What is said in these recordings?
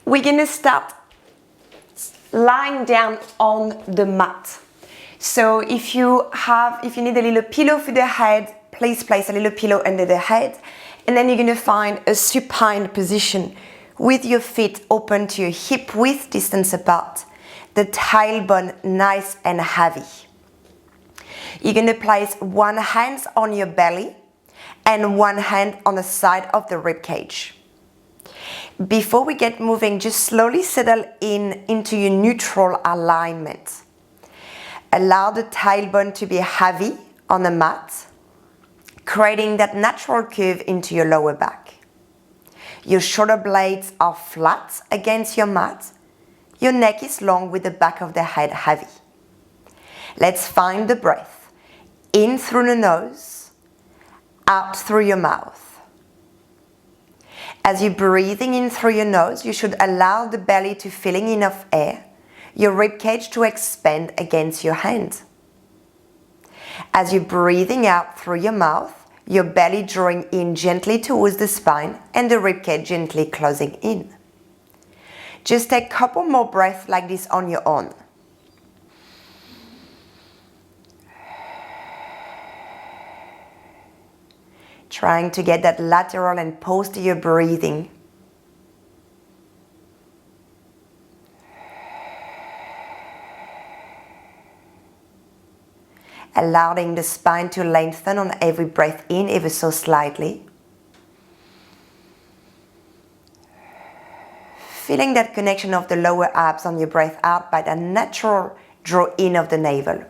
We're gonna start lying down on the mat. So if you need a little pillow for the head, please place a little pillow under the head, and then you're gonna find a supine position with your feet open to your hip width distance apart, the tailbone nice and heavy. You're gonna place one hand on your belly and one hand on the side of the rib cage. Before we get moving, just slowly settle into your neutral alignment. Allow the tailbone to be heavy on the mat, creating that natural curve into your lower back. Your shoulder blades are flat against your mat. Your neck is long with the back of the head heavy. Let's find the breath. In through the nose, out through your mouth. As you're breathing in through your nose, you should allow the belly to fill in enough air, your rib cage to expand against your hand. As you're breathing out through your mouth, your belly drawing in gently towards the spine and the rib cage gently closing in. Just take a couple more breaths like this on your own. Trying to get that lateral and posterior breathing. Allowing the spine to lengthen on every breath in ever so slightly. Feeling that connection of the lower abs on your breath out by the natural draw in of the navel.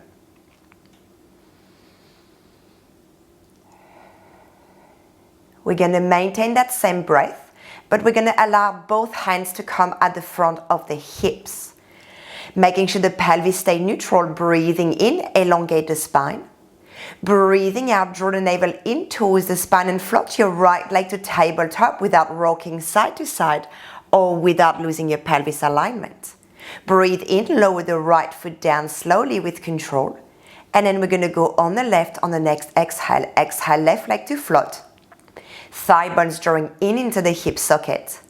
We're going to maintain that same breath, but we're going to allow both hands to come at the front of the hips. Making sure the pelvis stay neutral, breathing in, elongate the spine. Breathing out, draw the navel in towards the spine and float your right leg to tabletop without rocking side to side or without losing your pelvis alignment. Breathe in, lower the right foot down slowly with control. And then we're going to go on the left on the next exhale. Exhale, left leg to float. Thigh bones drawing in into the hip socket.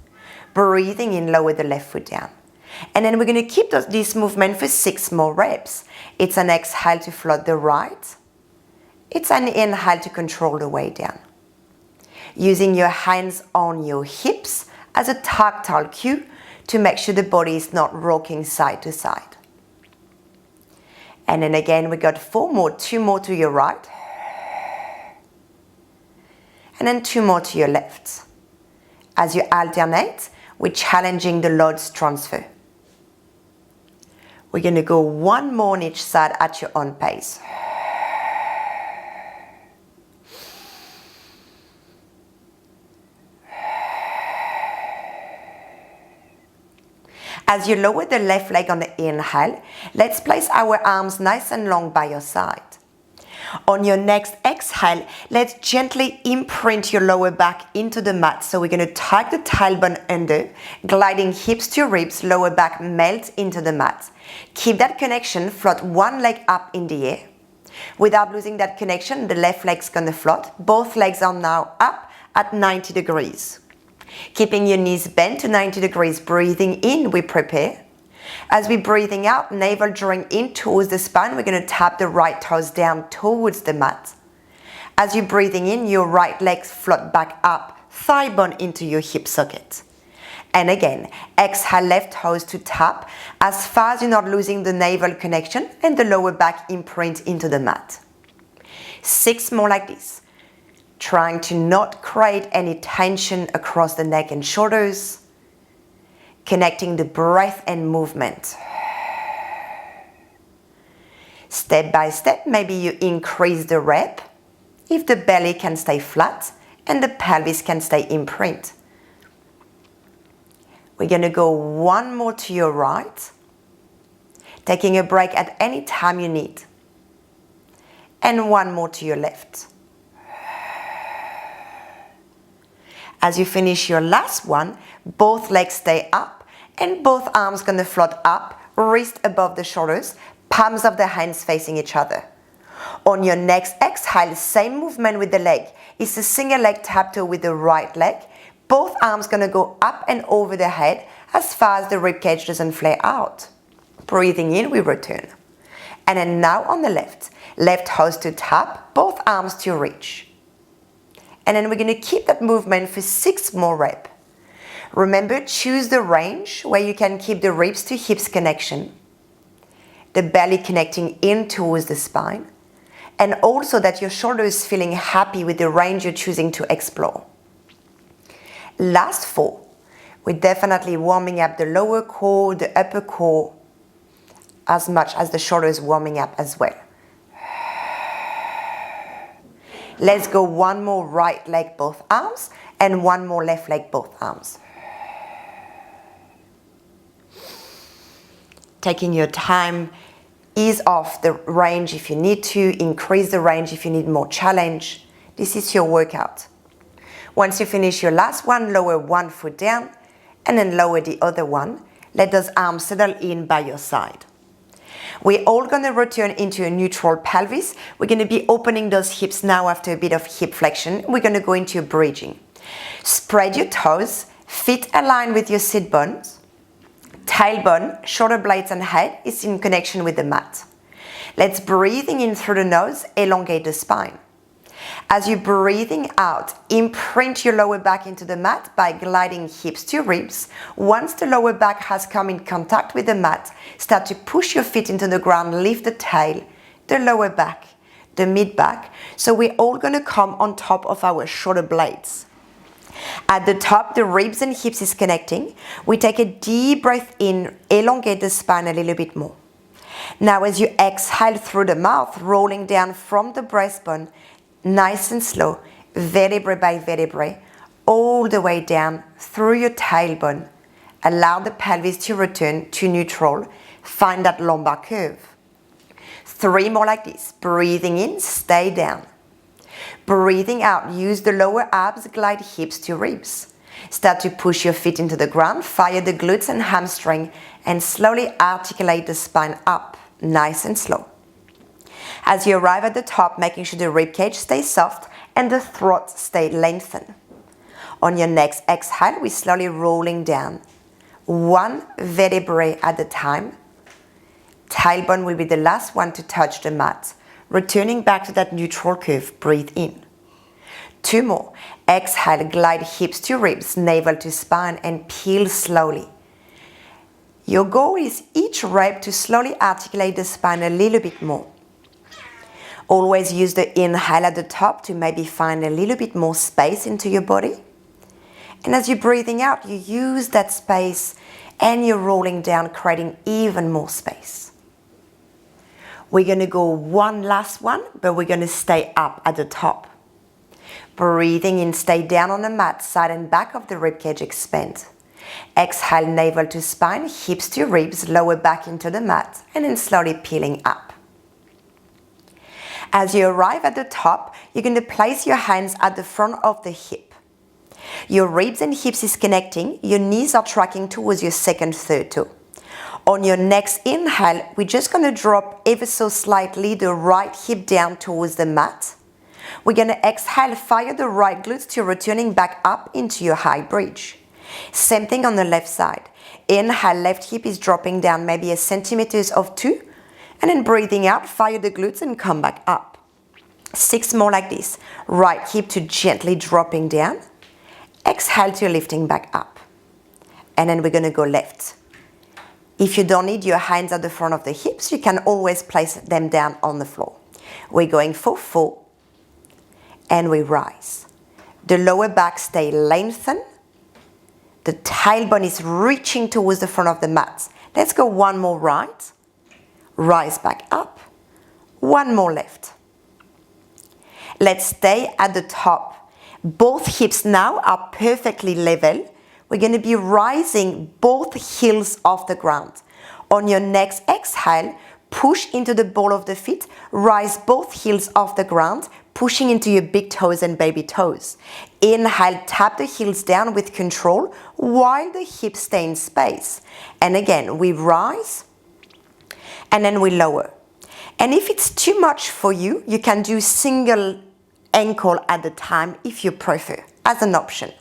Breathing in, lower the left foot down. And then we're going to keep this movement for 6 more reps. It's an exhale to float the right. It's an inhale to control the way down. Using your hands on your hips as a tactile cue to make sure the body is not rocking side to side. And then again, we got 4 more, 2 more to your right. And then 2 more to your left. As you alternate, we're challenging the loads transfer. We're going to go 1 more on each side at your own pace. As you lower the left leg on the inhale, let's place our arms nice and long by your side. On your next exhale, let's gently imprint your lower back into the mat. So we're going to tuck the tailbone under, gliding hips to ribs, lower back melt into the mat. Keep that connection, float one leg up in the air. Without losing that connection, the left leg's going to float. Both legs are now up at 90 degrees. Keeping your knees bent to 90 degrees, breathing in, we prepare. As we're breathing out, navel drawing in towards the spine, we're going to tap the right toes down towards the mat. As you're breathing in, your right legs float back up, thigh bone into your hip socket. And again, exhale left toes to tap as far as you're not losing the navel connection and the lower back imprint into the mat. 6 more like this. Trying to not create any tension across the neck and shoulders. Connecting the breath and movement. Step by step, maybe you increase the rep if the belly can stay flat and the pelvis can stay imprint. We're going to go 1 more to your right, taking a break at any time you need. And 1 more to your left. As you finish your last one, both legs stay up and both arms going to float up, wrist above the shoulders, palms of the hands facing each other. On your next exhale, same movement with the leg. It's a single leg tap toe with the right leg. Both arms going to go up and over the head as far as the ribcage doesn't flare out. Breathing in, we return. And then now on the left toes to tap, both arms to reach. And then we're going to keep that movement for 6 more reps. Remember, choose the range where you can keep the ribs to hips connection, the belly connecting in towards the spine, and also that your shoulder is feeling happy with the range you're choosing to explore. Last 4, we're definitely warming up the lower core, the upper core, as much as the shoulder is warming up as well. Let's go 1 more right leg, both arms, and 1 more left leg, both arms. Taking your time, ease off the range if you need to, increase the range if you need more challenge. This is your workout. Once you finish your last one, lower 1 foot down, and then lower the other one. Let those arms settle in by your side. We're all going to return into a neutral pelvis. We're going to be opening those hips now after a bit of hip flexion. We're going to go into a bridging. Spread your toes, feet aligned with your sit bones. Tailbone, shoulder blades and head is in connection with the mat. Let's breathing in through the nose, elongate the spine. As you're breathing out, imprint your lower back into the mat by gliding hips to ribs. Once the lower back has come in contact with the mat, start to push your feet into the ground, lift the tail, the lower back, the mid back. So we're all going to come on top of our shoulder blades. At the top, the ribs and hips is connecting. We take a deep breath in, elongate the spine a little bit more. Now as you exhale through the mouth, rolling down from the breastbone, nice and slow, vertebrae by vertebrae, all the way down through your tailbone. Allow the pelvis to return to neutral. Find that lumbar curve. 3 more like this. Breathing in, stay down. Breathing out, use the lower abs, glide hips to ribs. Start to push your feet into the ground, fire the glutes and hamstring, and slowly articulate the spine up, nice and slow. As you arrive at the top, making sure the ribcage stays soft and the throat stays lengthened. On your next exhale, we're slowly rolling down, 1 vertebrae at a time. Tailbone will be the last one to touch the mat. Returning back to that neutral curve, breathe in. 2 more. Exhale, glide hips to ribs, navel to spine, and peel slowly. Your goal is each rep to slowly articulate the spine a little bit more. Always use the inhale at the top to maybe find a little bit more space into your body. And as you're breathing out, you use that space and you're rolling down, creating even more space. We're going to go 1 last one, but we're going to stay up at the top. Breathing in, stay down on the mat, side and back of the ribcage expand. Exhale, navel to spine, hips to ribs, lower back into the mat, and then slowly peeling up. As you arrive at the top, you're going to place your hands at the front of the hip. Your ribs and hips is connecting, your knees are tracking towards your second, third toe. On your next inhale, we're just going to drop ever so slightly the right hip down towards the mat. We're going to exhale, fire the right glutes to returning back up into your high bridge. Same thing on the left side. Inhale, left hip is dropping down maybe a centimeters of 2. And then breathing out, fire the glutes and come back up. 6 more like this. Right hip to gently dropping down. Exhale to lifting back up. And then we're going to go left. If you don't need your hands at the front of the hips, you can always place them down on the floor. We're going for 4. And we rise. The lower back stay lengthened. The tailbone is reaching towards the front of the mat. Let's go 1 more right. Rise back up. 1 more left. Let's stay at the top. Both hips now are perfectly level. We're going to be rising both heels off the ground. On your next exhale, push into the ball of the feet, rise both heels off the ground, pushing into your big toes and baby toes. Inhale, tap the heels down with control while the hips stay in space. And again, we rise and then we lower. And if it's too much for you, you can do single ankle at a time if you prefer, as an option.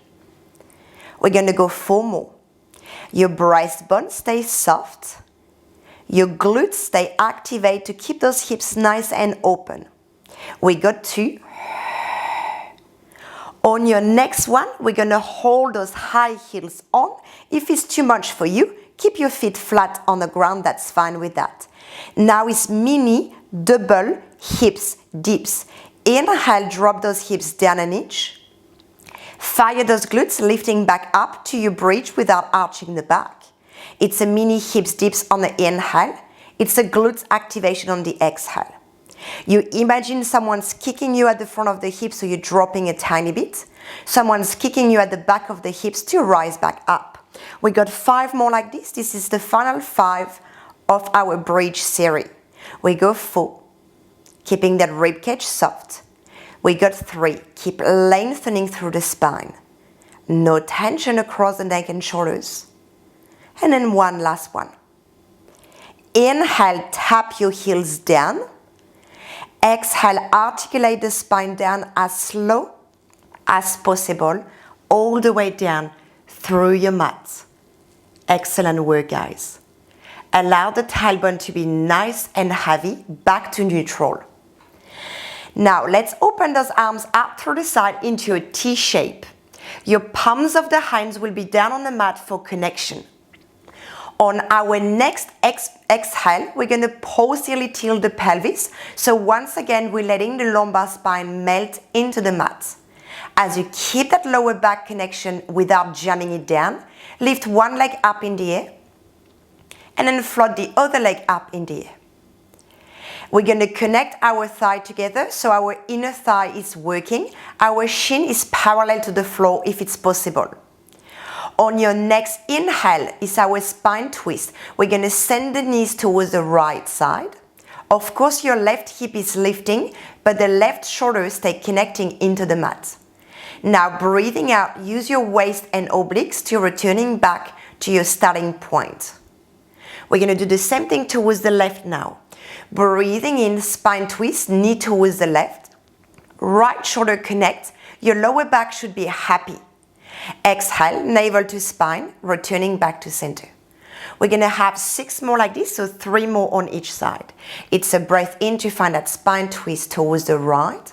We're going to go 4 more. Your breastbone stays soft. Your glutes stay activated to keep those hips nice and open. We got 2. On your next one, we're gonna hold those high heels on. If it's too much for you, keep your feet flat on the ground, that's fine with that. Now it's mini double hips dips. Inhale, drop those hips down an inch. Fire those glutes, lifting back up to your bridge without arching the back. It's a mini hips dips on the inhale. It's a glutes activation on the exhale. You imagine someone's kicking you at the front of the hips, so you're dropping a tiny bit. Someone's kicking you at the back of the hips to rise back up. We got 5 more like this. This is the final 5 of our bridge series. We go 4, keeping that rib cage soft. We got 3, keep lengthening through the spine. No tension across the neck and shoulders. And then one last one. Inhale, tap your heels down. Exhale, articulate the spine down as slow as possible, all the way down through your mat. Excellent work, guys. Allow the tailbone to be nice and heavy, back to neutral. Now, let's open those arms out through the side into a T shape. Your palms of the hands will be down on the mat for connection. On our next exhale, we're going to posteriorly tilt the pelvis. So once again, we're letting the lumbar spine melt into the mat. As you keep that lower back connection without jamming it down, lift one leg up in the air and then float the other leg up in the air. We're going to connect our thigh together so our inner thigh is working. Our shin is parallel to the floor if it's possible. On your next inhale is our spine twist. We're going to send the knees towards the right side. Of course, your left hip is lifting, but the left shoulder stays connecting into the mat. Now, breathing out, use your waist and obliques to returning back to your starting point. We're going to do the same thing towards the left now. Breathing in, spine twist, knee towards the left. Right shoulder connect. Your lower back should be happy. Exhale, navel to spine, returning back to center. We're going to have 6 more like this, so 3 more on each side. It's a breath in to find that spine twist towards the right.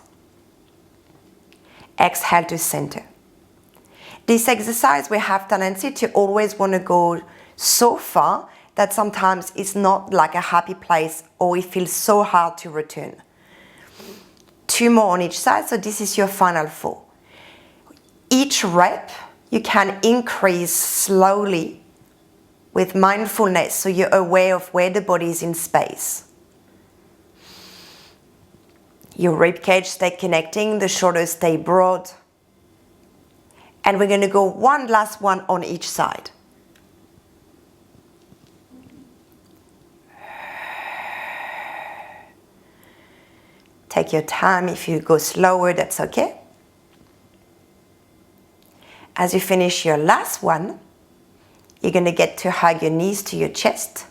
Exhale to center. This exercise, we have tendency to always want to go so far that sometimes it's not like a happy place or it feels so hard to return. 2 more on each side, so this is your final 4. Each rep, you can increase slowly with mindfulness so you're aware of where the body is in space. Your rib cage stay connecting, the shoulders stay broad. And we're going to go one last one on each side. Take your time. If you go slower, that's okay. As you finish your last one, you're going to get to hug your knees to your chest.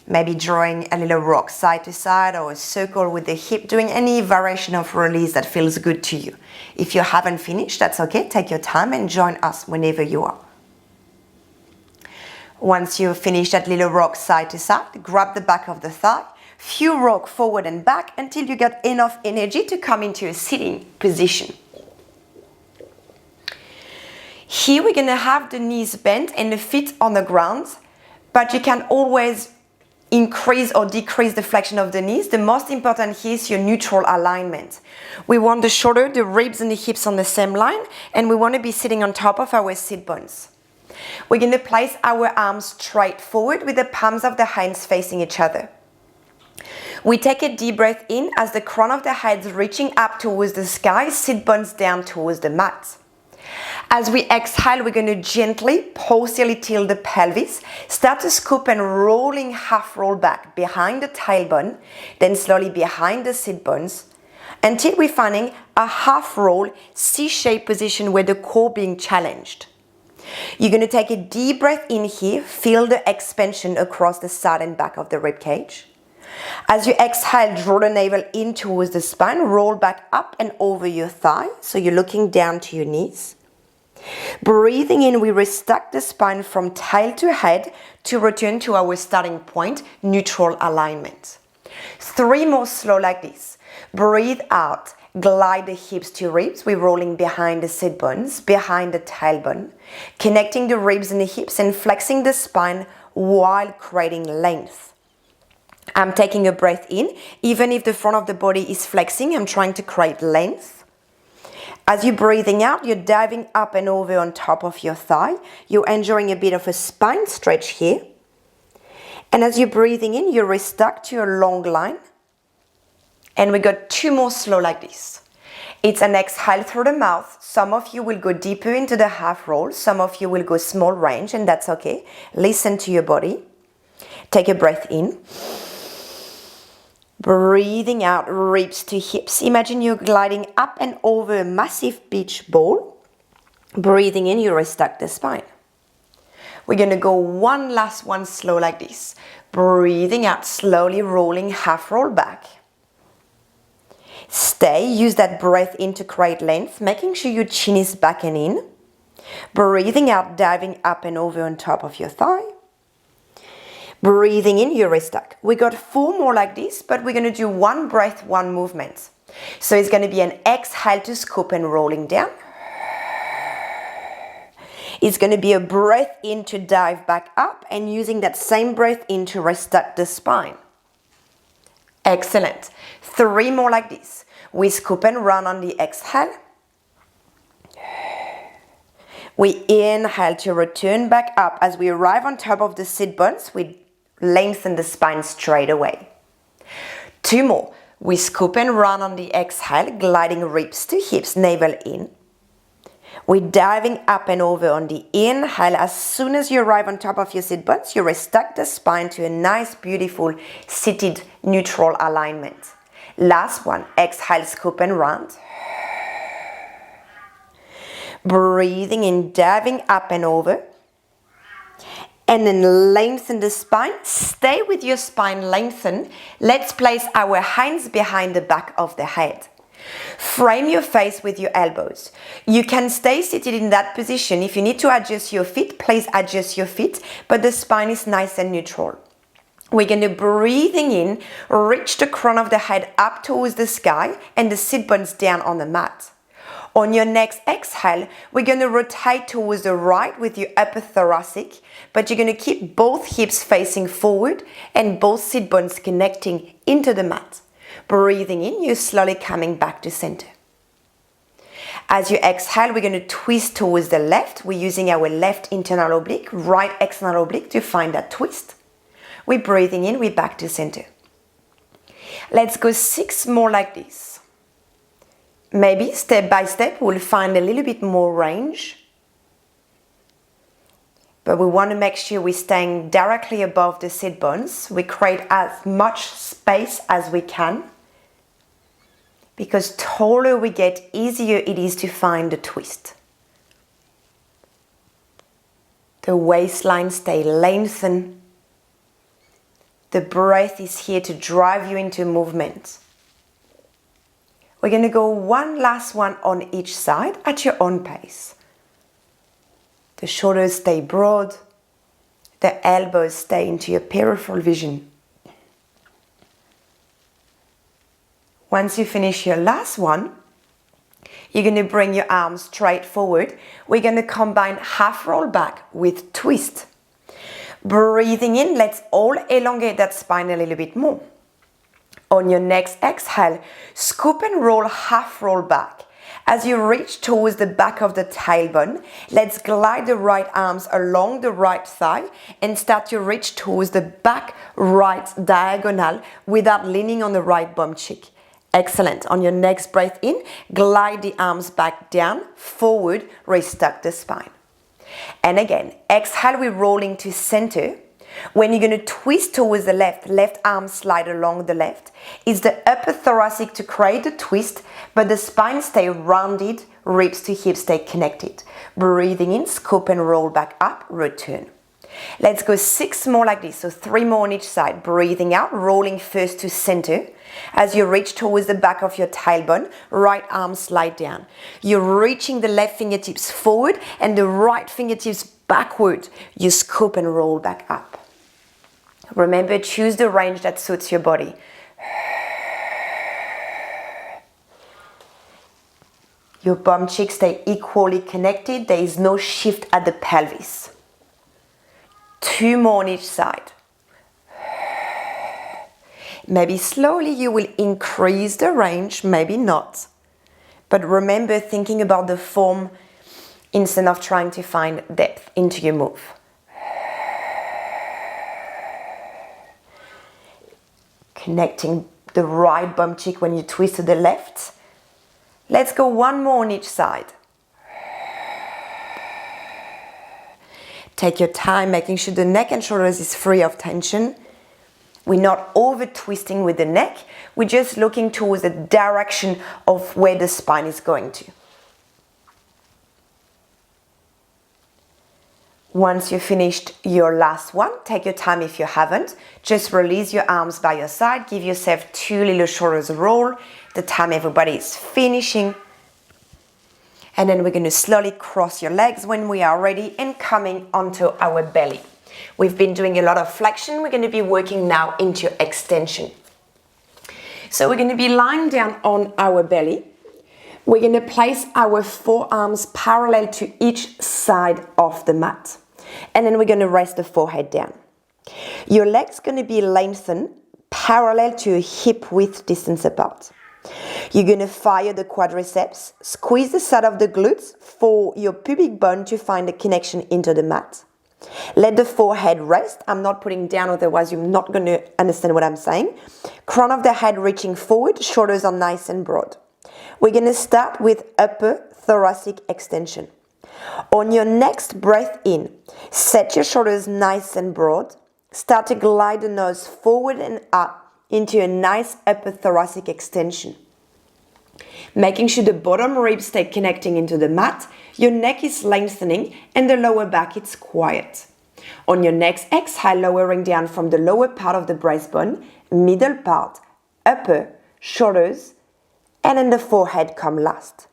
Maybe drawing a little rock side to side or a circle with the hip, doing any variation of release that feels good to you. If you haven't finished, that's okay. Take your time and join us whenever you are. Once you finish that little rock side to side, grab the back of the thigh, few rock forward and back until you get enough energy to come into a sitting position. Here we're going to have the knees bent and the feet on the ground, but you can always increase or decrease the flexion of the knees. The most important here is your neutral alignment. We want the shoulder, the ribs and the hips on the same line, and we want to be sitting on top of our sit bones. We're going to place our arms straight forward with the palms of the hands facing each other. We take a deep breath in as the crown of the head is reaching up towards the sky, sit bones down towards the mat. As we exhale, we're going to gently posteriorly tilt the pelvis, start to scoop and rolling half roll back behind the tailbone, then slowly behind the sit bones, until we're finding a half roll C-shaped position where the core being challenged. You're going to take a deep breath in here, feel the expansion across the side and back of the rib cage. As you exhale, draw the navel in towards the spine, roll back up and over your thigh, so you're looking down to your knees. Breathing in, we restack the spine from tail to head to return to our starting point, neutral alignment. 3 more slow like this. Breathe out, glide the hips to ribs. We're rolling behind the sit bones, behind the tailbone, connecting the ribs and the hips and flexing the spine while creating length. I'm taking a breath in. Even if the front of the body is flexing, I'm trying to create length. As you're breathing out, you're diving up and over on top of your thigh. You're enjoying a bit of a spine stretch here. And as you're breathing in, you restack to a long line. And we got 2 more slow like this. It's an exhale through the mouth. Some of you will go deeper into the half roll. Some of you will go small range, and that's okay. Listen to your body. Take a breath in. Breathing out, ribs to hips. Imagine you're gliding up and over a massive beach ball. Breathing in, you restack the spine. We're going to go one last one slow like this. Breathing out, slowly rolling, half roll back. Stay, use that breath in to create length, making sure your chin is back and in. Breathing out, diving up and over on top of your thigh. Breathing in, you restack. We got 4 more like this, but we're going to do 1 breath, 1 movement. So it's going to be an exhale to scoop and rolling down. It's going to be a breath in to dive back up and using that same breath in to restack the spine. Excellent. 3 more like this. We scoop and run on the exhale. We inhale to return back up. As we arrive on top of the sit bones, we lengthen the spine straight away. 2 more. We scoop and run on the exhale, gliding ribs to hips, navel in. We're diving up and over on the inhale. As soon as you arrive on top of your sit bones, you restack the spine to a nice, beautiful, seated, neutral alignment. Last one. Exhale, scoop and run. Breathing in, diving up and over. And then lengthen the spine. Stay with your spine lengthened. Let's place our hands behind the back of the head. Frame your face with your elbows. You can stay seated in that position. If you need to adjust your feet, please adjust your feet, but the spine is nice and neutral. We're going to, breathing in, reach the crown of the head up towards the sky and the sit bones down on the mat. On your next exhale, we're going to rotate towards the right with your upper thoracic, but you're going to keep both hips facing forward and both sit bones connecting into the mat. Breathing in, you're slowly coming back to center. As you exhale, we're going to twist towards the left. We're using our left internal oblique, right external oblique to find that twist. We're breathing in, we're back to center. Let's go 6 more like this. Maybe step by step we'll find a little bit more range. But we want to make sure we're staying directly above the sit bones. We create as much space as we can. Because taller we get, easier it is to find the twist. The waistline stay lengthened. The breath is here to drive you into movement. We're going to go one last one on each side at your own pace. The shoulders stay broad. The elbows stay into your peripheral vision. Once you finish your last one, you're going to bring your arms straight forward. We're going to combine half roll back with twist. Breathing in, let's all elongate that spine a little bit more. On your next exhale, scoop and roll, half roll back. As you reach towards the back of the tailbone, let's glide the right arms along the right thigh and start to reach towards the back right diagonal without leaning on the right bum cheek. Excellent. On your next breath in, glide the arms back down, forward, restuck the spine. And again, exhale, we're rolling to center. When you're going to twist towards the left arm slide along the left. It's the upper thoracic to create the twist, but the spine stay rounded, ribs to hips stay connected. Breathing in, scoop and roll back up, return. Let's go 6 more like this, so 3 more on each side. Breathing out, rolling first to center. As you reach towards the back of your tailbone, right arm slide down. You're reaching the left fingertips forward and the right fingertips backward. You scoop and roll back up. Remember, choose the range that suits your body. Your bum cheeks stay equally connected. There is no shift at the pelvis. 2 more on each side. Maybe slowly you will increase the range, maybe not. But remember thinking about the form instead of trying to find depth into your move. Connecting the right bum cheek when you twist to the left. Let's go 1 more on each side. Take your time, making sure the neck and shoulders is free of tension. We're not over twisting with the neck. We're just looking towards the direction of where the spine is going to. Once you've finished your last one, take your time if you haven't. Just release your arms by your side. Give yourself 2 little shoulders roll. The time everybody is finishing. And then we're going to slowly cross your legs when we are ready and coming onto our belly. We've been doing a lot of flexion. We're going to be working now into extension. So we're going to be lying down on our belly. We're going to place our forearms parallel to each side of the mat. And then we're going to rest the forehead down. Your legs going to be lengthened parallel to a hip width distance apart. You're going to fire the quadriceps, squeeze the side of the glutes for your pubic bone to find a connection into the mat. Let the forehead rest. I'm not putting down, otherwise you're not going to understand what I'm saying. Crown of the head reaching forward, shoulders are nice and broad. We're going to start with upper thoracic extension. On your next breath in, set your shoulders nice and broad. Start to glide the nose forward and up into a nice upper thoracic extension. Making sure the bottom ribs stay connecting into the mat, your neck is lengthening and the lower back is quiet. On your next exhale, lowering down from the lower part of the breastbone, middle part, upper, shoulders, and then the forehead come last.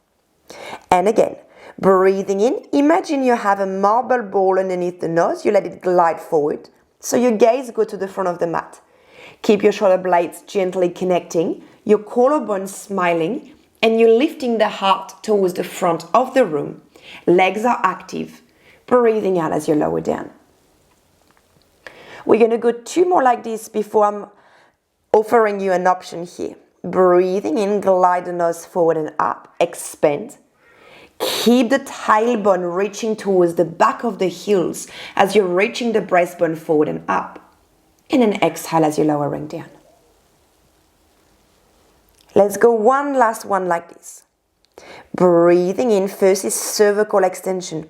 And again, breathing in, imagine you have a marble ball underneath the nose, you let it glide forward, so your gaze go to the front of the mat. Keep your shoulder blades gently connecting, your collarbone smiling, and you're lifting the heart towards the front of the room. Legs are active, breathing out as you lower down. We're going to go 2 more like this before I'm offering you an option here. Breathing in, glide the nose forward and up, expand. Keep the tailbone reaching towards the back of the heels as you're reaching the breastbone forward and up. And then exhale as you're lowering down. Let's go one last one like this. Breathing in, first is cervical extension.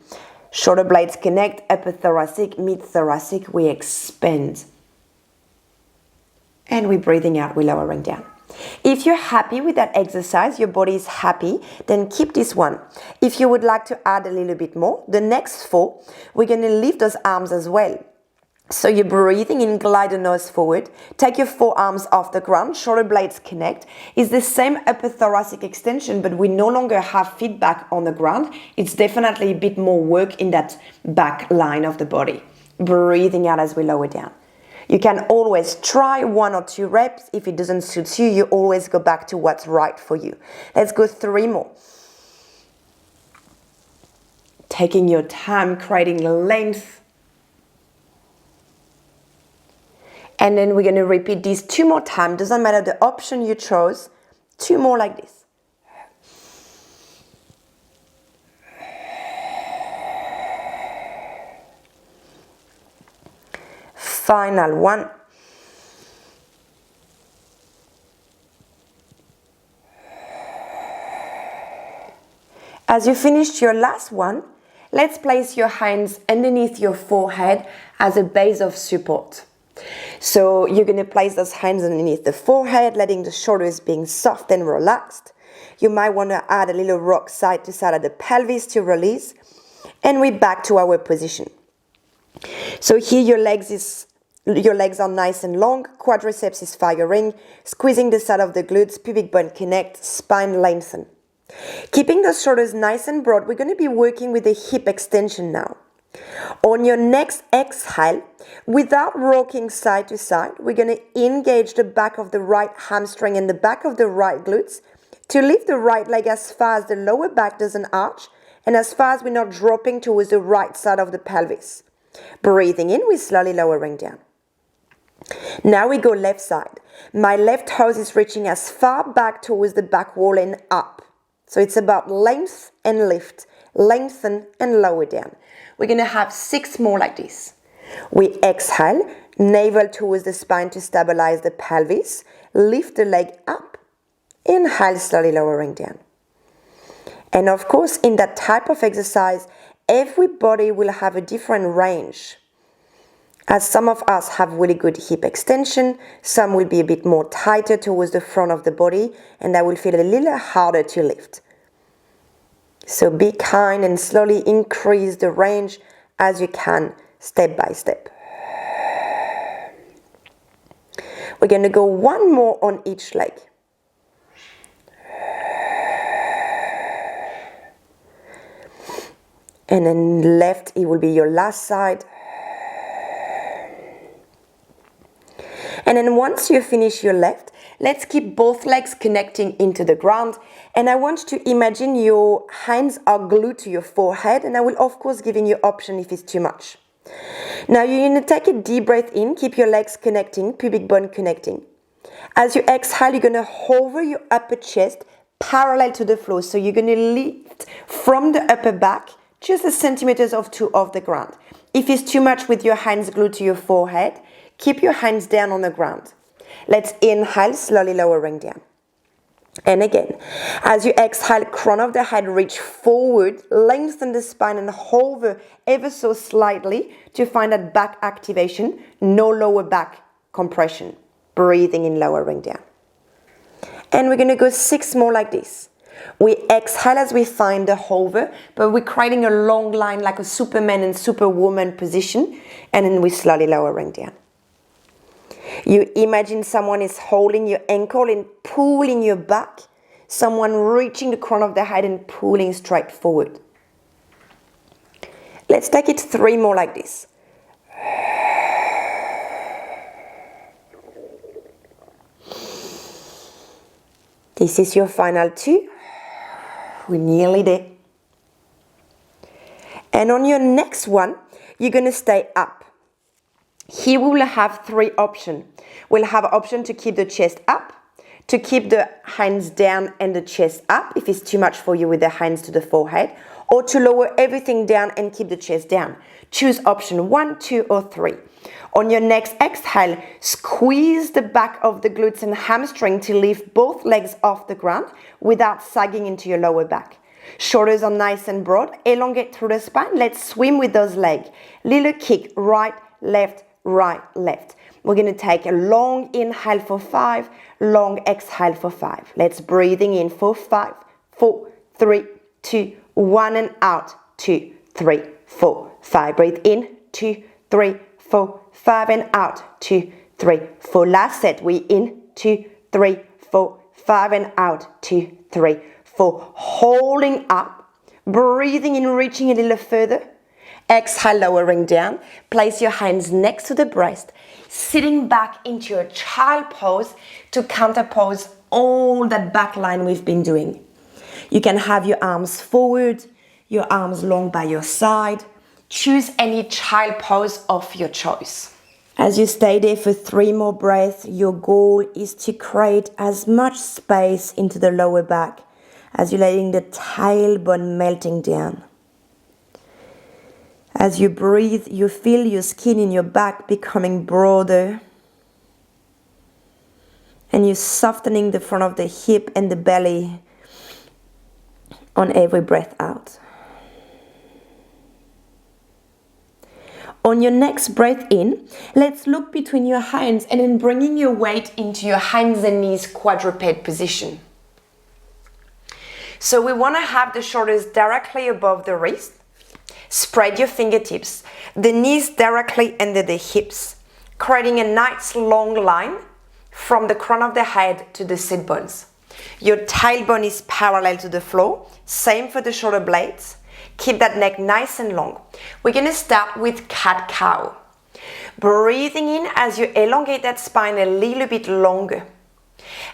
Shoulder blades connect, upper thoracic, mid-thoracic, we expand. And we're breathing out, we're lowering down. If you're happy with that exercise, your body is happy, then keep this one. If you would like to add a little bit more, the next 4, we're going to lift those arms as well. So you're breathing in, glide the nose forward, take your forearms off the ground, shoulder blades connect. It's the same upper thoracic extension, but we no longer have feedback on the ground. It's definitely a bit more work in that back line of the body. Breathing out as we lower down. You can always try 1 or 2 reps. If it doesn't suit you, you always go back to what's right for you. Let's go 3 more. Taking your time, creating length. And then we're going to repeat these 2 more times. Doesn't matter the option you chose. 2 more like this. Final one. As you finished your last one, let's place your hands underneath your forehead as a base of support. So you're going to place those hands underneath the forehead, letting the shoulders being soft and relaxed. You might want to add a little rock side to side of the pelvis to release. And we're back to our position. So here your legs are nice and long, quadriceps is firing, squeezing the side of the glutes, pubic bone connect, spine lengthen. Keeping the shoulders nice and broad, we're going to be working with the hip extension now. On your next exhale, without rocking side to side, we're going to engage the back of the right hamstring and the back of the right glutes to lift the right leg as far as the lower back doesn't arch and as far as we're not dropping towards the right side of the pelvis. Breathing in, we're slowly lowering down. Now we go left side. My left toes is reaching as far back towards the back wall and up. So it's about length and lift, lengthen and lower down. We're going to have 6 more like this. We exhale, navel towards the spine to stabilize the pelvis, lift the leg up, inhale, slowly lowering down. And of course, in that type of exercise, everybody will have a different range. As some of us have really good hip extension, some will be a bit more tighter towards the front of the body, and that will feel a little harder to lift. So be kind and slowly increase the range as you can, step by step. We're going to go 1 more on each leg. And then left, it will be your last side. And then once you finish your left, let's keep both legs connecting into the ground. And I want you to imagine your hands are glued to your forehead. And I will, of course, giving you option if it's too much. Now you're going to take a deep breath in, keep your legs connecting, pubic bone connecting. As you exhale, you're going to hover your upper chest parallel to the floor. So you're going to lift from the upper back just a centimeters or 2 off the ground. If it's too much with your hands glued to your forehead, keep your hands down on the ground. Let's inhale, slowly lowering down. And again, as you exhale, crown of the head, reach forward, lengthen the spine and hover ever so slightly to find that back activation, no lower back compression. Breathing in, lowering down. And we're going to go 6 more like this. We exhale as we find the hover, but we're creating a long line like a Superman and Superwoman position, and then we're slowly lowering down. You imagine someone is holding your ankle and pulling your back, someone reaching the crown of the head and pulling straight forward. Let's take it 3 more like this. This is your final 2. We're nearly there. And on your next one, you're going to stay up. Here we will have 3 options. We'll have an option to keep the chest up, to keep the hands down and the chest up if it's too much for you with the hands to the forehead, or to lower everything down and keep the chest down. Choose option 1, 2, or 3. On your next exhale, squeeze the back of the glutes and hamstring to lift both legs off the ground without sagging into your lower back. Shoulders are nice and broad, elongate through the spine. Let's swim with those legs. Little kick, right, left, right, left. We're going to take a long inhale for 5, long exhale for 5. Let's breathing in for 5, 4, 3, 2, 1 and out. 2, 3, 4, 5. Breathe in, 2, 3, 4, 5 and out. 2, 3, 4. Last set. We in, 2, 3, 4, 5 and out. 2, 3, 4. Holding up, breathing in, reaching a little further. Exhale, lowering down. Place your hands next to the breast, sitting back into a child pose to counterpose all that back line we've been doing. You can have your arms forward, your arms long by your side. Choose any child pose of your choice. As you stay there for 3 more breaths, your goal is to create as much space into the lower back as you're letting the tailbone melting down. As you breathe, you feel your skin in your back becoming broader. And you're softening the front of the hip and the belly on every breath out. On your next breath in, let's look between your hands and then bringing your weight into your hands and knees quadruped position. So we want to have the shoulders directly above the wrist. Spread your fingertips, the knees directly under the hips, creating a nice long line from the crown of the head to the sit bones. Your tailbone is parallel to the floor, same for the shoulder blades. Keep that neck nice and long. We're going to start with cat-cow. Breathing in as you elongate that spine a little bit longer.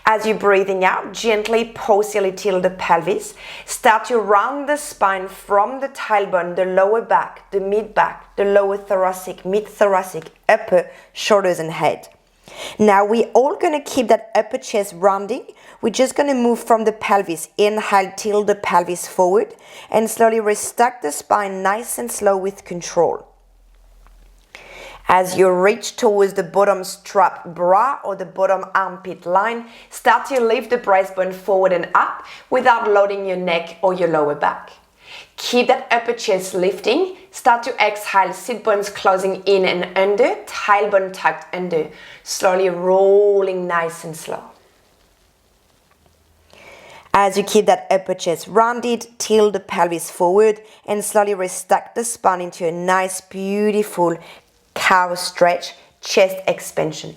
As you're breathing out, gently pulse your little the pelvis. Start to round the spine from the tailbone, the lower back, the mid-back, the lower thoracic, mid-thoracic, upper, shoulders and head. Now we're all going to keep that upper chest rounding. We're just going to move from the pelvis. Inhale, tilt the pelvis forward and slowly restack the spine nice and slow with control. As you reach towards the bottom strap bra or the bottom armpit line, start to lift the breastbone forward and up without loading your neck or your lower back. Keep that upper chest lifting. Start to exhale, sit bones closing in and under, tailbone tucked under, slowly rolling nice and slow. As you keep that upper chest rounded, tilt the pelvis forward and slowly restack the spine into a nice, beautiful cow stretch, chest expansion.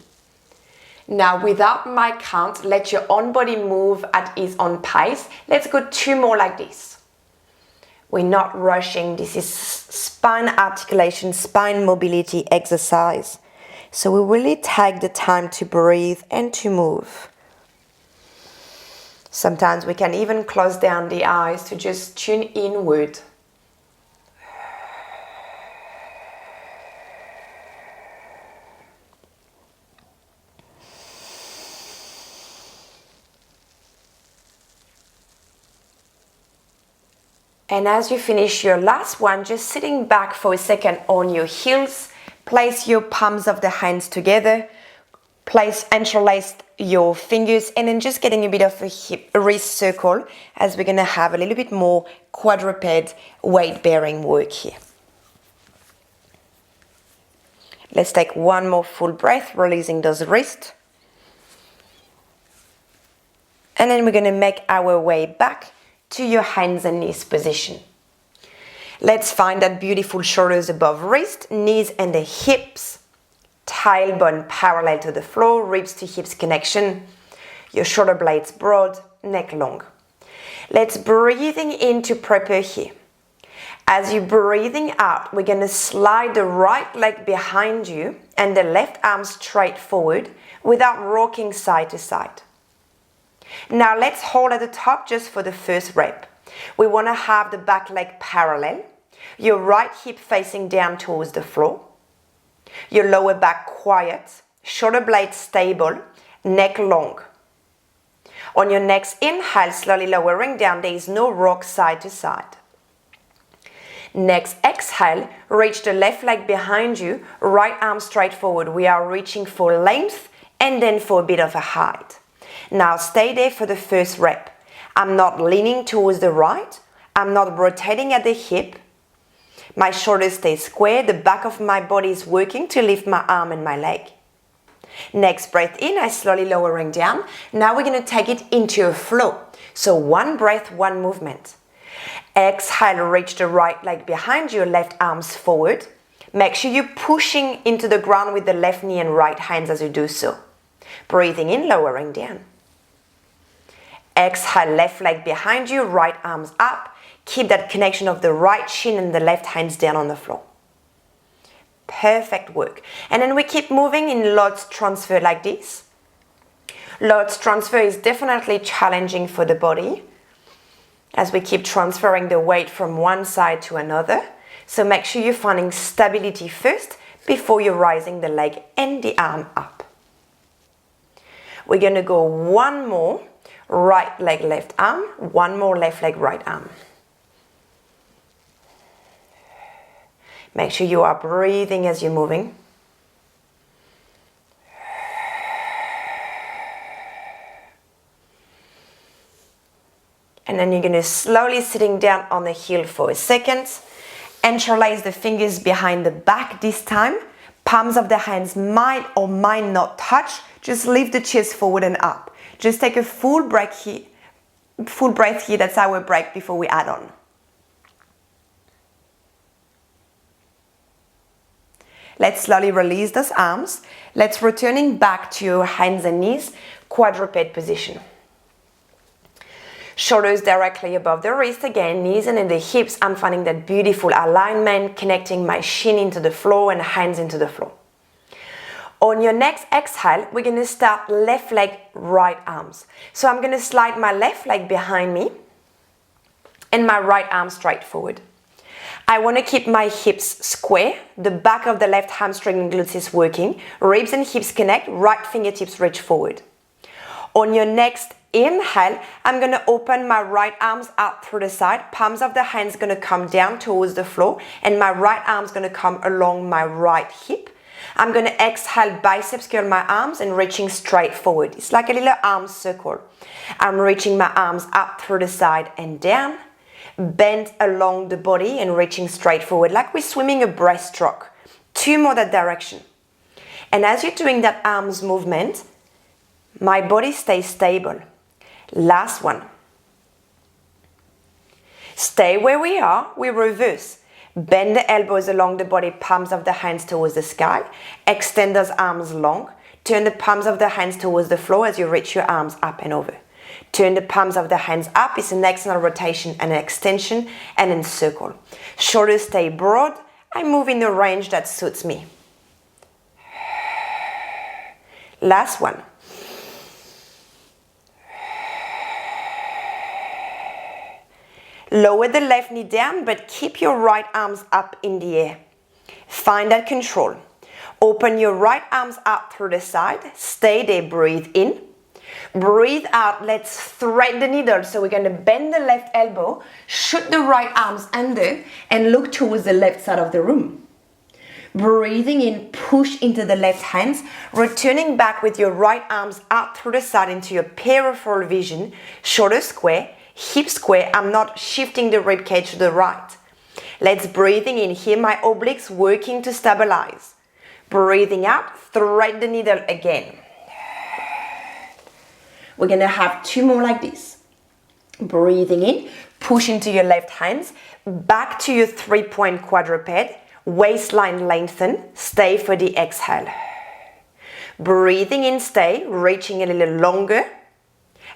Now without my count, let your own body move at its own pace. Let's go 2 more like this. We're not rushing. This is spine articulation, spine mobility exercise. So we really take the time to breathe and to move. Sometimes we can even close down the eyes to just tune inward. And as you finish your last one, just sitting back for a second on your heels, place your palms of the hands together, interlace your fingers, and then just getting a bit of a wrist circle as we're going to have a little bit more quadruped weight bearing work here. Let's take one more full breath, releasing those wrists. And then we're going to make our way back to your hands and knees position. Let's find that beautiful shoulders above wrist, knees and the hips, tailbone parallel to the floor, ribs to hips connection, your shoulder blades broad, neck long. Let's breathing in to prepare here. As you're breathing out, we're going to slide the right leg behind you and the left arm straight forward without rocking side to side. Now let's hold at the top just for the first rep. We want to have the back leg parallel, your right hip facing down towards the floor, your lower back quiet, shoulder blades stable, neck long. On your next inhale, slowly lowering down, there is no rock side to side. Next exhale, reach the left leg behind you, right arm straight forward. We are reaching for length and then for a bit of a height. Now stay there for the first rep. I'm not leaning towards the right. I'm not rotating at the hip. My shoulders stay square. The back of my body is working to lift my arm and my leg. Next breath in, I slowly lowering down. Now we're going to take it into a flow. So one breath, one movement. Exhale, reach the right leg behind you, left arms forward. Make sure you're pushing into the ground with the left knee and right hands as you do so. Breathing in, lowering down. Exhale, left leg behind you, right arms up. Keep that connection of the right shin and the left hands down on the floor. Perfect work. And then we keep moving in Lord's transfer like this. Lord's transfer is definitely challenging for the body as we keep transferring the weight from one side to another. So make sure you're finding stability first before you're rising the leg and the arm up. We're going to go one more right leg, left arm, one more left leg, right arm. Make sure you are breathing as you're moving. And then you're going to slowly sitting down on the heel for a second. Interlace the fingers behind the back this time. Palms of the hands might or might not touch. Just lift the chest forward and up. Just take a full breath here. That's our break before we add on. Let's slowly release those arms. Let's returning back to your hands and knees, quadruped position. Shoulders directly above the wrist again, knees and in the hips. I'm finding that beautiful alignment, connecting my shin into the floor and hands into the floor. On your next exhale, we're going to start left leg, right arms. So I'm going to slide my left leg behind me and my right arm straight forward. I want to keep my hips square. The back of the left hamstring and glutes is working. Ribs and hips connect, right fingertips reach forward. On your next inhale, I'm going to open my right arms out through the side. Palms of the hands going to come down towards the floor and my right arm's going to come along my right hip. I'm going to exhale, biceps curl my arms and reaching straight forward. It's like a little arm circle. I'm reaching my arms up through the side and down. Bend along the body and reaching straight forward like we're swimming a breaststroke. 2 more that direction. And as you're doing that arms movement, my body stays stable. Last one. Stay where we are, we reverse. Bend the elbows along the body, palms of the hands towards the sky. Extend those arms long. Turn the palms of the hands towards the floor as you reach your arms up and over. Turn the palms of the hands up. It's an external rotation and an extension and then circle. Shoulders stay broad. I move in the range that suits me. Last one. Lower the left knee down, but keep your right arms up in the air. Find that control. Open your right arms out through the side. Stay there, breathe in. Breathe out, let's thread the needle. So we're going to bend the left elbow, shoot the right arms under, and look towards the left side of the room. Breathing in, push into the left hands, returning back with your right arms out through the side into your peripheral vision, shoulder square, hip square. I'm not shifting the rib cage to the right. Let's breathing in here, my obliques working to stabilize. Breathing out, thread the needle again. We're going to have 2 more like this. Breathing in, push into your left hands, back to your 3-point quadruped, waistline lengthen, stay for the exhale. Breathing in, stay, reaching a little longer.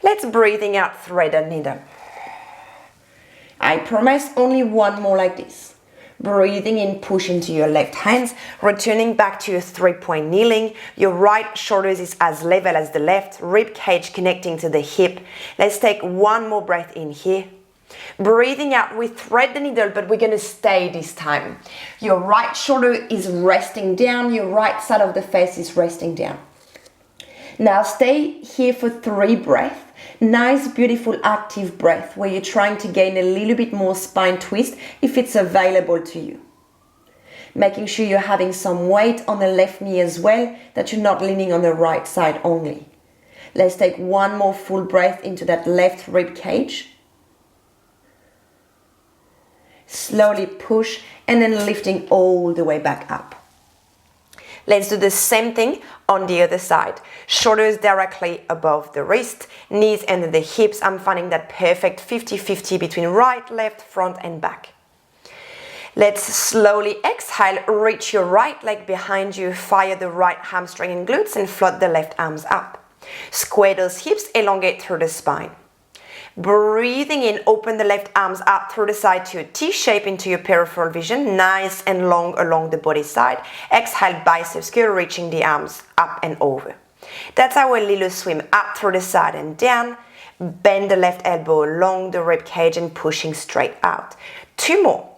Let's breathing out, thread a needle. I promise only 1 more like this. Breathing in, push into your left hands, returning back to your 3-point kneeling. Your right shoulders is as level as the left, rib cage connecting to the hip. Let's take 1 more breath in here. Breathing out, we thread the needle, but we're going to stay this time. Your right shoulder is resting down, your right side of the face is resting down. Now stay here for 3 breaths. Nice, beautiful, active breath where you're trying to gain a little bit more spine twist if it's available to you. Making sure you're having some weight on the left knee as well, that you're not leaning on the right side only. Let's take 1 more full breath into that left rib cage. Slowly push and then lifting all the way back up. Let's do the same thing on the other side. Shoulders directly above the wrist, knees under the hips. I'm finding that perfect 50-50 between right, left, front and back. Let's slowly exhale, reach your right leg behind you, fire the right hamstring and glutes and float the left arms up. Square those hips, elongate through the spine. Breathing in, open the left arms up through the side to a T shape into your peripheral vision, nice and long along the body side. Exhale, biceps curl, reaching the arms up and over. That's our little swim up through the side and down. Bend the left elbow along the rib cage and pushing straight out. 2 more.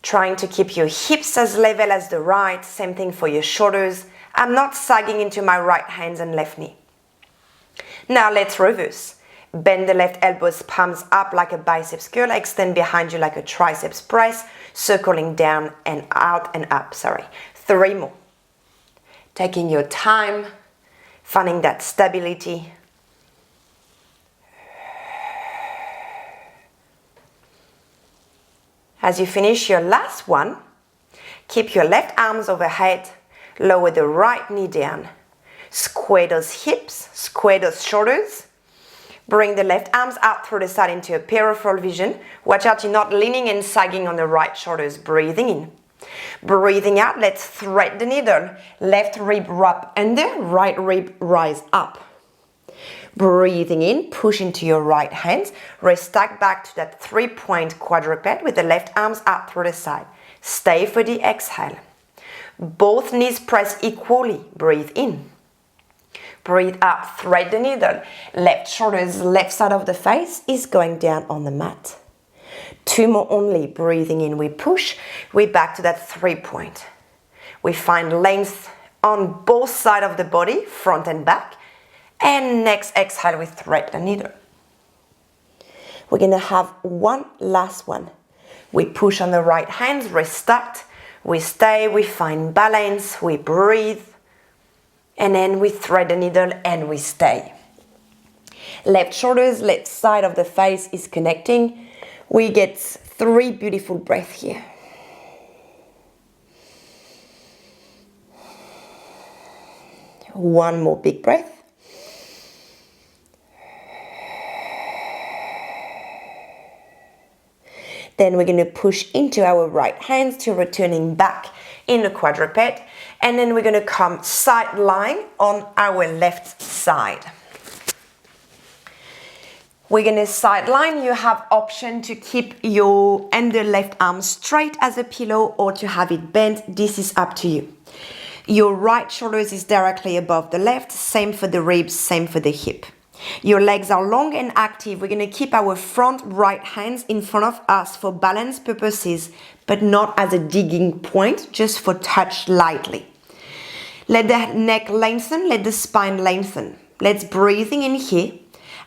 Trying to keep your hips as level as the right, same thing for your shoulders. I'm not sagging into my right hands and left knee. Now let's reverse. Bend the left elbows, palms up like a biceps curl, extend behind you like a triceps press, circling down and out and up, 3 more. Taking your time, finding that stability. As you finish your last one, keep your left arms overhead, lower the right knee down, square those hips, square those shoulders. Bring the left arms out through the side into a peripheral vision. Watch out you're not leaning and sagging on the right shoulders. Breathing in. Breathing out, let's thread the needle. Left rib wrap under, right rib rise up. Breathing in, push into your right hands. Restack back to that 3-point quadruped with the left arms out through the side. Stay for the exhale. Both knees press equally. Breathe in. Breathe out, thread the needle. Left shoulders, left side of the face is going down on the mat. 2 more only. Breathing in, we push. We're back to that 3-point. We find length on both sides of the body, front and back. And next exhale, we thread the needle. We're going to have one last one. We push on the right hands, restacked. We stay, we find balance, we breathe. And then we thread the needle and we stay. Left shoulders, left side of the face is connecting. We get 3 beautiful breaths here. One more big breath. Then we're going to push into our right hands to returning back in the quadruped. And then we're going to come side lying on our left side. We're going to side line. You have option to keep your under left arm straight as a pillow or to have it bent. This is up to you. Your right shoulders is directly above the left. Same for the ribs, same for the hip. Your legs are long and active. We're going to keep our front right hands in front of us for balance purposes, but not as a digging point, just for touch lightly. Let the neck lengthen, let the spine lengthen. Let's breathing in here.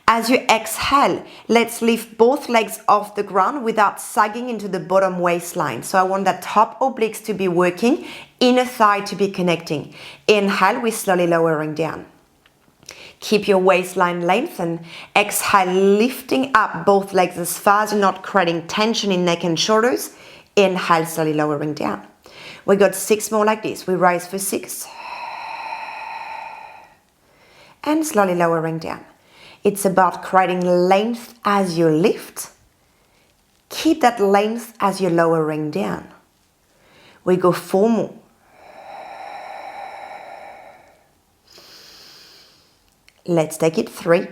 As you exhale, let's lift both legs off the ground without sagging into the bottom waistline. So I want that top obliques to be working, inner thigh to be connecting. Inhale, we're slowly lowering down. Keep your waistline lengthened. Exhale, lifting up both legs as far as you're not creating tension in neck and shoulders. Inhale, slowly lowering down. We got 6 more like this. We rise for 6. And slowly lowering down. It's about creating length as you lift. Keep that length as you're lowering down. We go 4 more. Let's take it 3.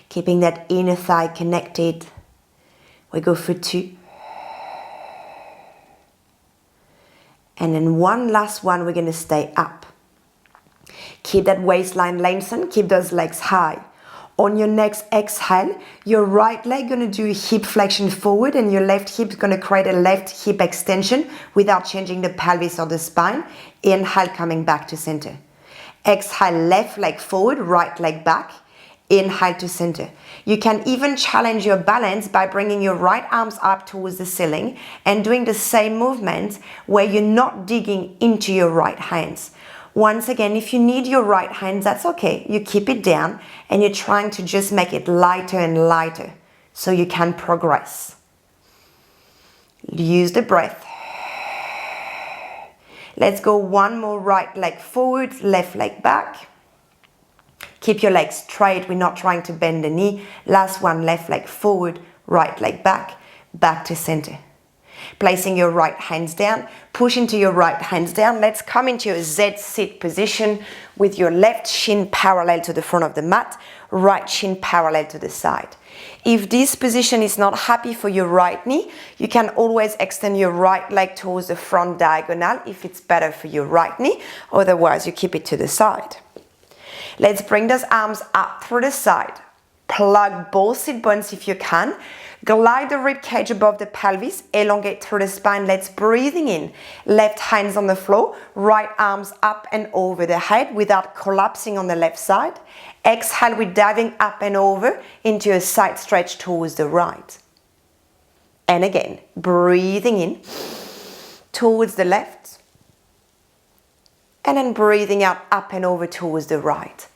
Keeping that inner thigh connected. We go for 2. And then one last one, we're going to stay up. Keep that waistline lengthened, keep those legs high. On your next exhale, your right leg going to do a hip flexion forward and your left hip is going to create a left hip extension without changing the pelvis or the spine. Inhale, coming back to center. Exhale, left leg forward, right leg back. Inhale to center. You can even challenge your balance by bringing your right arms up towards the ceiling and doing the same movement where you're not digging into your right hands. Once again, if you need your right hand, that's okay. You keep it down and you're trying to just make it lighter and lighter so you can progress. Use the breath. Let's go one more right leg forward, left leg back. Keep your legs straight. We're not trying to bend the knee. Last one, left leg forward, right leg back, back to center. Placing your right hands down, push into your right hands down. Let's come into a Z sit position with your left shin parallel to the front of the mat, right shin parallel to the side. If this position is not happy for your right knee, you can always extend your right leg towards the front diagonal if it's better for your right knee. Otherwise, you keep it to the side. Let's bring those arms up through the side. Plug both sit bones if you can. Glide the rib cage above the pelvis, elongate through the spine. Let's breathing in. Left hands on the floor, right arms up and over the head without collapsing on the left side. Exhale, we're diving up and over into a side stretch towards the right. And again, breathing in towards the left. And then breathing out up and over towards the right.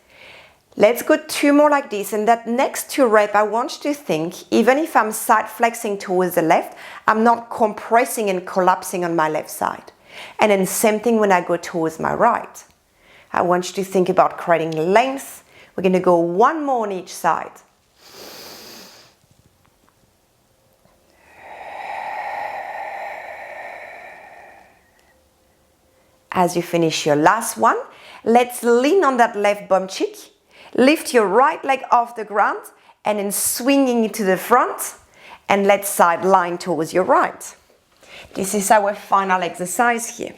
Let's go 2 more like this, and that next 2 reps, I want you to think, even if I'm side flexing towards the left, I'm not compressing and collapsing on my left side. And then same thing when I go towards my right. I want you to think about creating length. We're going to go 1 more on each side. As you finish your last one, let's lean on that left bum cheek, lift your right leg off the ground, and then swinging to the front, and let's side line towards your right. This is our final exercise here.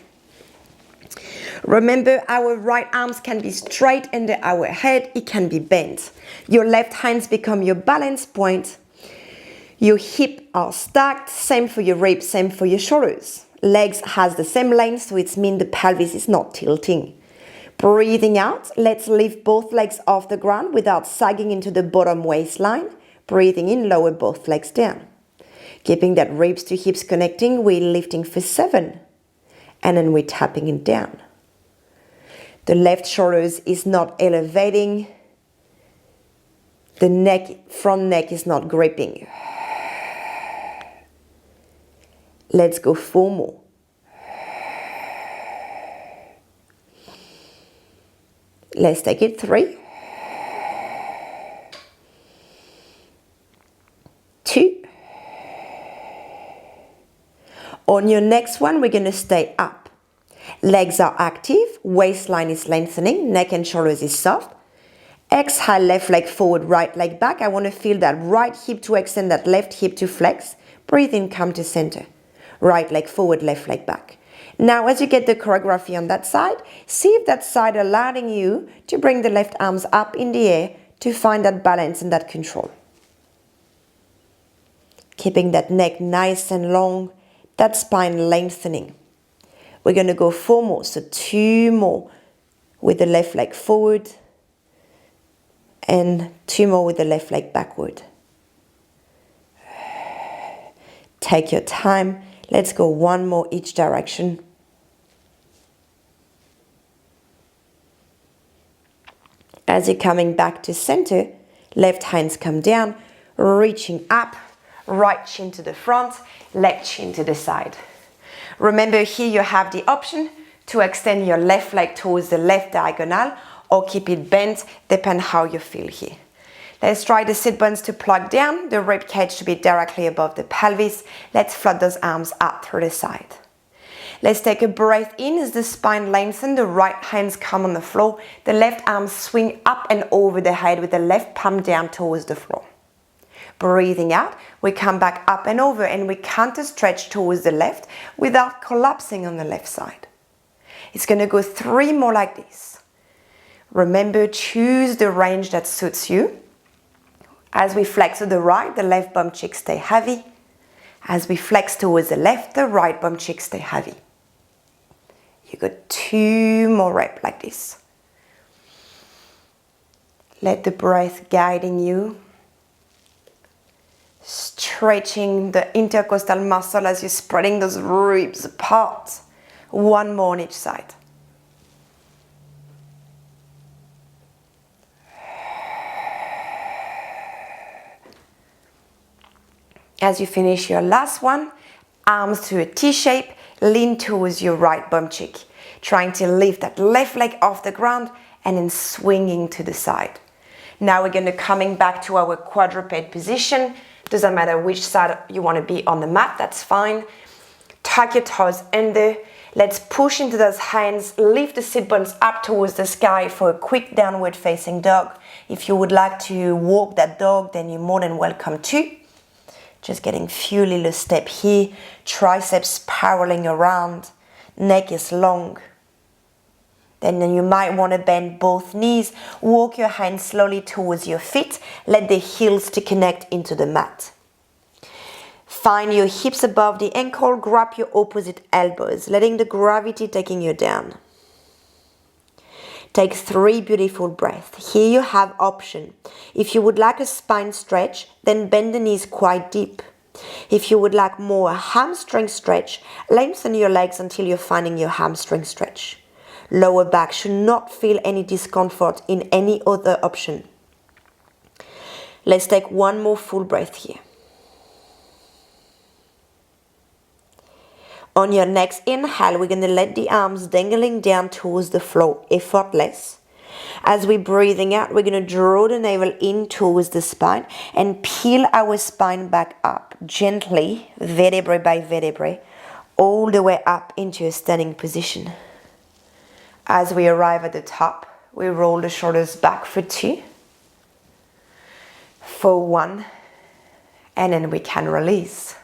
Remember, our right arms can be straight under our head, it can be bent. Your left hands become your balance point. Your hips are stacked, same for your ribs, same for your shoulders. Legs has the same length, so it means the pelvis is not tilting. Breathing out, let's lift both legs off the ground without sagging into the bottom waistline. Breathing in, lower both legs down. Keeping that ribs to hips connecting, we're lifting for 7. And then we're tapping it down. The left shoulders is not elevating. The neck, front neck is not gripping. Let's go 4 more. Let's take it 3. 2. On your next one, we're going to stay up. Legs are active, waistline is lengthening, neck and shoulders is soft. Exhale, left leg forward, right leg back. I want to feel that right hip to extend, that left hip to flex. Breathe in, come to center. Right leg forward, left leg back. Now, as you get the choreography on that side, see if that side allowing you to bring the left arms up in the air to find that balance and that control. Keeping that neck nice and long, that spine lengthening. We're going to go 4 more, so 2 more with the left leg forward and 2 more with the left leg backward. Take your time. Let's go 1 more each direction. As you're coming back to center, left hands come down, reaching up, right chin to the front, left chin to the side. Remember, here you have the option to extend your left leg towards the left diagonal or keep it bent, depending how you feel here. Let's try the sit bones to plug down, the rib cage to be directly above the pelvis. Let's float those arms up through the side. Let's take a breath in as the spine lengthens, the right hands come on the floor, the left arms swing up and over the head with the left palm down towards the floor. Breathing out, we come back up and over and we counter stretch towards the left without collapsing on the left side. It's going to go 3 more like this. Remember, choose the range that suits you. As we flex to the right, the left bum cheek stay heavy. As we flex towards the left, the right bum cheek stay heavy. You got 2 more reps like this. Let the breath guiding you. Stretching the intercostal muscle as you're spreading those ribs apart. 1 more on each side. As you finish your last one, arms to a T shape, lean towards your right bum cheek. Trying to lift that left leg off the ground and then swinging to the side. Now we're going to coming back to our quadruped position. Doesn't matter which side you want to be on the mat, that's fine. Tuck your toes under. Let's push into those hands, lift the sit bones up towards the sky for a quick downward facing dog. If you would like to walk that dog, then you're more than welcome to. Just getting few little step here, triceps paralleling around, neck is long. Then you might want to bend both knees, walk your hands slowly towards your feet, let the heels to connect into the mat. Find your hips above the ankle, grab your opposite elbows, letting the gravity taking you down. Take 3 beautiful breaths. Here you have option. If you would like a spine stretch, then bend the knees quite deep. If you would like more hamstring stretch, lengthen your legs until you're finding your hamstring stretch. Lower back should not feel any discomfort in any other option. Let's take 1 more full breath here. On your next inhale, we're going to let the arms dangling down towards the floor, effortless. As we're breathing out, we're going to draw the navel in towards the spine and peel our spine back up gently, vertebrae by vertebrae, all the way up into a standing position. As we arrive at the top, we roll the shoulders back for 2, for 1, and then we can release.